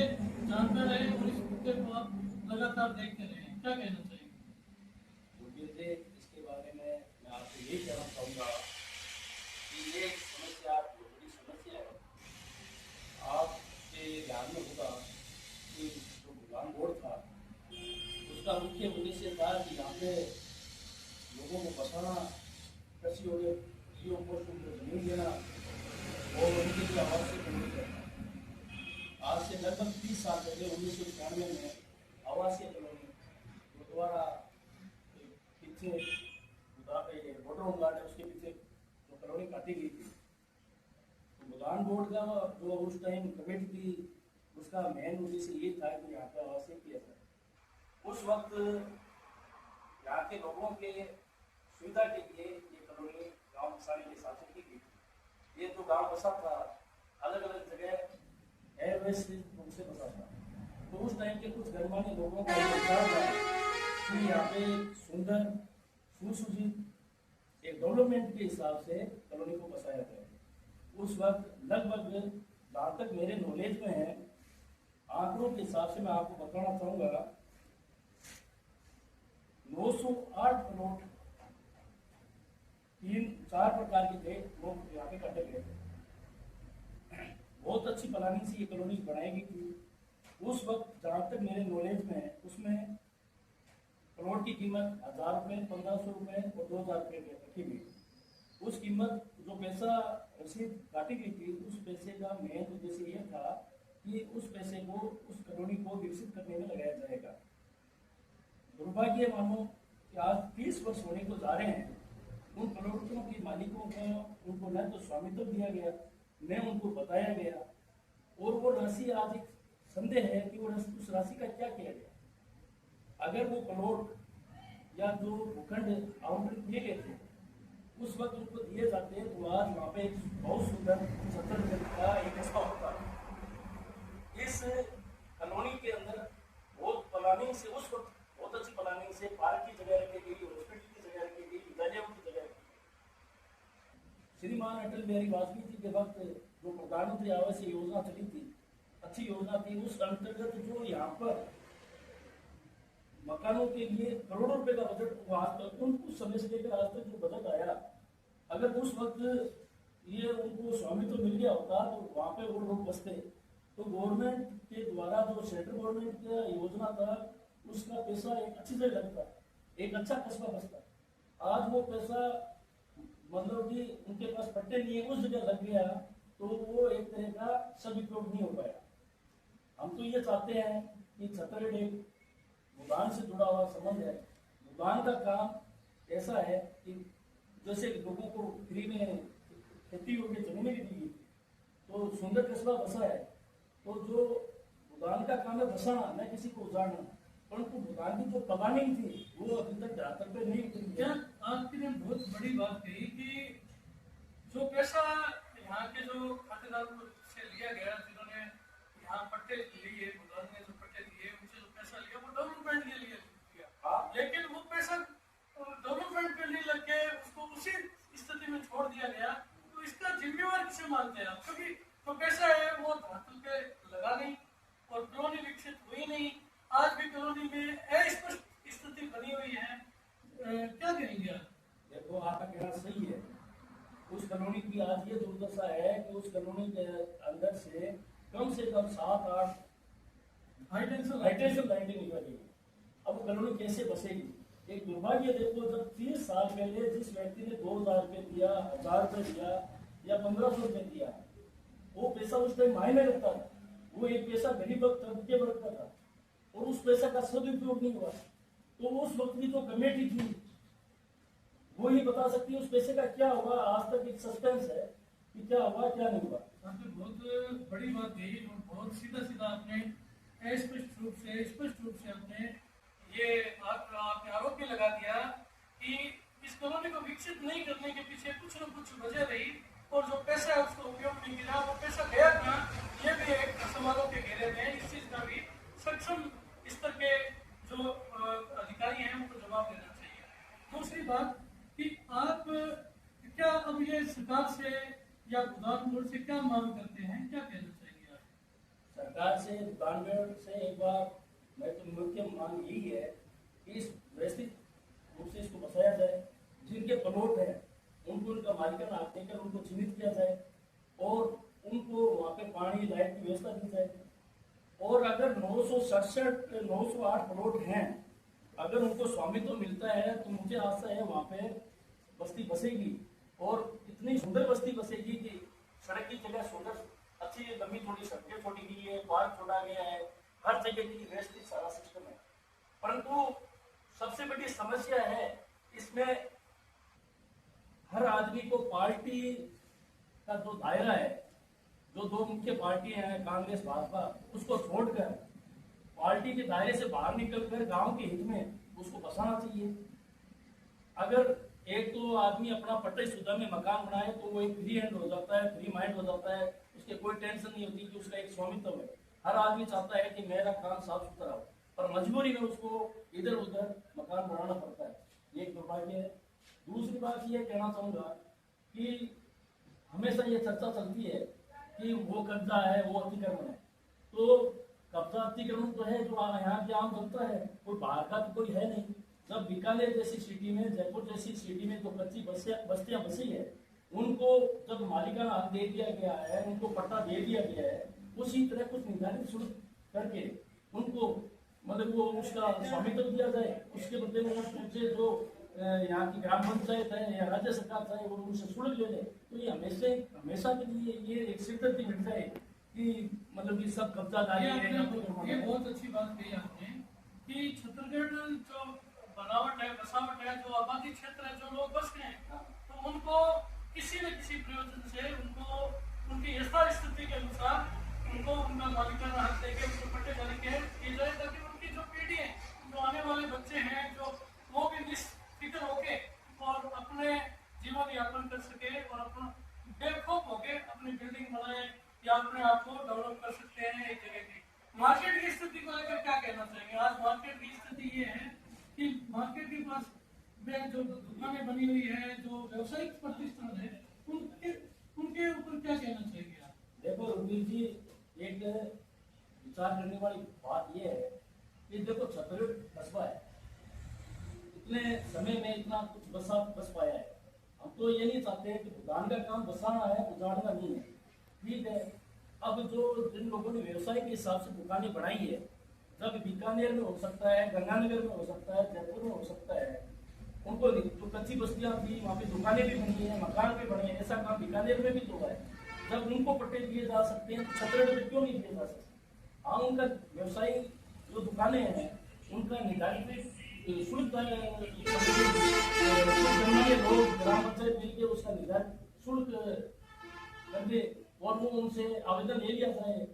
जानते रहे और इस मुद्दे को आप लगातार देखते रहे, क्या कहना चाहिए? मुझे इसके बारे में मैं आपसे यही कहना चाहूँगा कि ये समस्या बहुत बड़ी समस्या है। आपके ध्यान में होगा कि जो भूटान बोर्ड था उसका मुख्य उद्देश्य था कि यहाँ पे लोगों को बताना, कृषि योग्य पोस्ट को जमीन देना और उनके लिए आवास से पूरी करना। आज से लगभग 30 साल पहले 1991 में आवासीय कॉलोनी गुरुद्वारा पीछे बॉर्डर होम गार्ड है उसके पीछे जो कॉलोनी काटी गई थी, तो भूटान बोर्ड का जो उस टाइम कमेटी थी उसका मेन उद्देश्य ये था कि यहाँ पे आवासीय किया जाए। उस वक्त यहाँ के लोगों के सुविधा के लिए ये कॉलोनी गाँव बसाने के हिसाब से की गई थी। ये जो गाँव बसा था अलग अलग जगह एयरवेज से बसा था, तो उस टाइम के कुछ गणमान्य लोगों का विचार था कि यहाँ पे सुंदर सुसूचित एक डेवलपमेंट के हिसाब से कॉलोनी को बसाया जाए। उस वक्त लगभग जहाँ तक मेरे नॉलेज में है, आंकड़ों के हिसाब से मैं आपको बताना चाहूँगा 908 प्लॉट 3-4 प्रकार के थे लोग यहाँ पे कटे गए। बहुत अच्छी प्लानिंग से ये कॉलोनी बनाई गई थी। उस वक्त जहाँ तक मेरे नॉलेज में है उसमें प्लॉट की कीमत 1000 रुपये, 1500 रुपये और 2000 रुपये रखी गई। उस कीमत जो पैसा रसीद काटी गई थी उस पैसे का मेन उद्देश्य यह था कि उस पैसे को उस कॉलोनी को विकसित करने में लगाया जाएगा। दुर्भाग्य मानो कि आज 30 वर्ष होने को जा रहे हैं, उन प्लॉटों के मालिकों को उनको न तो स्वामित्व दिया गया न उनको बताया गया, और वो राशि आज एक संदेह है कि वो उस राशि का क्या किया गया। अगर वो प्लॉट या जो भूखंड आवंटित किए गए थे उस वक्त उनको दिए जाते तो आज वहाँ पे एक बहुत सुंदर 70 गज का एक ऐसा होता। इस कॉलोनी के अंदर बहुत प्लानिंग से उस वक्त बहुत अच्छी प्लानिंग से पार्क की जगह रखी गई, हॉस्पिटल की जगह रखी गई, विद्यालयों की जगह रखी गई। श्रीमान अटल बिहारी वाजपेयी जी के वक्त जो प्रधानमंत्री आवास योजना चली थी, अच्छी योजना थी। उस अंतर्गत जो यहाँ पर मकानों के लिए करोड़ों रुपए का बजट आज तक उस समय से लेकर आज तक जो बजट आया, अगर उस वक्त ये उनको स्वामित्व मिल गया होता तो वहाँ पे वो लोग बसते। तो गवर्नमेंट के द्वारा जो सेंट्रल गवर्नमेंट का योजना था उसका पैसा एक अच्छी जगह लगता, एक अच्छा कस्बा बसता। आज वो पैसा मतलब कि उनके पास पट्टे नहीं है, उस जगह लग गया तो वो एक तरह का सदुपयोग नहीं हो पाया। हम तो ये चाहते हैं कि छत्तीसगढ़ एक भूटान से जुड़ा हुआ संबंध है। भूटान का काम ऐसा है कि जैसे लोगों को फ्री में खेती योग्य जमीनें भी दी, तो सुंदर कस्बा बसा है। तो जो भूटान का काम है बसाना, न किसी को उजाड़ना, परंतु भूटान की जो प्लानिंग थी वो अभी तक ज़्यादातर पे नहीं उतरी। क्या आपने बहुत बड़ी बात कही कि जो पैसा यहाँ के जो खातेदारों से लिया गया, जिन्होंने यहाँ पट्टे लिए, भूटान ने जो पट्टे लिए, उनसे जो पैसा लिया वो डेवलपमेंट के लिए लिया, लेकिन वो पैसा डेवलपमेंट के लिए लग के उसको उसी स्थिति में छोड़ दिया गया। तो इसका जिम्मेवार किसे मानते हैं आप? क्योंकि जो पैसा है वो धरातल पे लगा नहीं और कॉलोनी विकसित हुई नहीं। आज भी कॉलोनी में अस्पष्ट स्थिति बनी हुई है, क्या कहेंगे आप? देखो, आपका कहना सही है। उस कॉलोनी की आज ये दुर्दशा है कि उस कॉलोनी के अंदर से कम 7-8 हाई टेंशन लाइटें निकलेगी। अब कॉलोनी कैसे बसेगी? एक दुर्भाग्य देखो, जब 30 साल पहले जिस व्यक्ति ने 2000 रुपये दिया, 1000 रुपये दिया या 1500 रुपये दिया, वो पैसा उस टाइम मायने रखता था। वो एक पैसा गरीब तबके वर्ग का था और उस पैसा का सदुपयोग नहीं हुआ। तो उस वक्त की जो कमेटी थी वो ही बता सकती है उस पैसे का क्या हुआ। आज तक एक सस्पेंस है कि क्या हुआ क्या नहीं हुआ। आपने बहुत बड़ी बात कही और बहुत सीधा आपने स्पष्ट रूप से आपने ये आपने आरोप भी लगा दिया कि इस कॉलोनी को विकसित नहीं करने के पीछे कुछ न कुछ वजह रही और जो पैसा है उसका उपयोग नहीं किया। वो पैसा गया कहाँ, ये भी एक सवालों के घेरे में है। इस चीज का भी सक्षम स्तर के जो अधिकारी हैं उनको जवाब देना चाहिए। दूसरी बात कि आप क्या अब ये सरकार से या भूटान बोर्ड से क्या मांग करते हैं, क्या कहना चाहिए आप? सरकार से दुकानदार से एक बार मैं तो मुख्य मांग यही है कि इस व्यवस्थित रूप से इसको बसाया जाए, जिनके प्लॉट है उनको उनका मालिकाना हक देकर उनको चिन्हित किया जाए और उनको वहाँ पे पानी लाइट की व्यवस्था दी जाए। और अगर 908 प्लॉट हैं, अगर उनको स्वामित्व मिलता है तो मुझे आशा है वहाँ पे बस्ती बसेगी और इतनी सुंदर बस्ती बसेगी कि सड़क की जगह सुंदर अच्छी लंबी थोड़ी सड़कें छोड़ी गई है, पार्क छोड़ा गया है, हर जगह की व्यवस्थित सारा सिस्टम है। परंतु सबसे बड़ी समस्या है इसमें हर आदमी को पार्टी का जो दायरा है, जो दो मुख्य पार्टी हैं कांग्रेस भाजपा, उसको छोड़कर पार्टी के दायरे से बाहर निकलकर गांव के हित में उसको बसाना चाहिए। अगर एक तो आदमी अपना पट्टे शुदा में मकान बनाए तो वो एक फ्री हैंड हो जाता है, फ्री माइंड हो जाता है, उसके कोई टेंशन नहीं होती कि उसका एक स्वामित्व है। हर आदमी चाहता है कि मेरा काम साफ सुथरा हो, पर मजबूरी में उसको इधर उधर मकान बनाना पड़ता है, ये एक दुर्भाग्य है। दूसरी बात ये कहना चाहूँगा कि हमेशा ये चर्चा चलती है कि वो कब्जा है, वो अतिक्रमण है। तो कब्जा अतिक्रमण तो है जो यहाँ की आम जनता है, कोई बाहर का तो कोई है नहीं। जब बीकानेर जैसी सिटी में, जयपुर जैसी सिटी में जो कच्ची बस्तियां बसी है, उनको जब मालिकाना हक दे दिया गया है, उनको पट्टा दे दिया गया है, उसी तरह कुछ निर्धारित शुल्क करके उनको मतलब वो उसका स्वामित्व दिया जाए। उसके बदले में उनसे जो यहाँ की ग्राम पंचायत है या राज्य सरकार चाहे वो उनसे शुल्क ले ले, तो ये हमेशा के लिए ये एक सिरदर्दी मिल जाए कि मतलब कि सब कब्जादारी है। ये बहुत अच्छी बात कही आपने कि छत्तीसगढ़ जो बनावट है, बसावट है, जो आबादी क्षेत्र है, जो लोग बस गए हैं, तो उनको किसी न किसी प्रयोजन से उनको उनकी यथास्थिति के अनुसार उनको उनका मालिकाना हक देके उनको पट्टे जारी किए जाए, ताकि उनकी जो पीढ़ी है, जो आने वाले बच्चे हैं, जो वो भी निश्फिक्र होके और अपने जीवन यापन कर सके और अपना बेखौफ होके अपनी बिल्डिंग बनाए या अपने आप को डेवलप कर सकते हैं एक जगह की। मार्केट की स्थिति को लेकर क्या कहना चाहेंगे? आज मार्केट की स्थिति ये है कि मार्केट के पास में जो दुकानें बनी हुई है, जो व्यवसायिक प्रतिष्ठान है, उनके ऊपर क्या कहना चाहेंगे आप? देखो रुबीर जी, एक विचार करने वाली बात यह है कि देखो छत्तीसगढ़ कस्बा है, इतने समय में इतना कुछ बस पाया है। हम तो ये नहीं चाहते कि दुकान का काम बसाना है, उजाड़ना नहीं है, ठीक है। अब जो जिन लोगों ने व्यवसाय के हिसाब से दुकानें बनाई है, जब बीकानेर में हो सकता है, गंगानगर में हो सकता है, जयपुर में हो सकता है, उनको जो कच्ची बस्तियां थी वहाँ पे दुकानें भी बनी है, मकान भी बने हैं, ऐसा काम बीकानेर में भी तो है। जब उनको पट्टे दिए जा सकते हैं तो छत्तीसगढ़ में क्यों नहीं दिए जा सकते? हाँ, उनका व्यवसायी जो दुकानें हैं उनका निर्धारित शुल्क लोग ग्राम पंचायत मिलकर उसका निर्धारित शुल्क कर दे और वो उनसे आवेदन ले लिया जाए।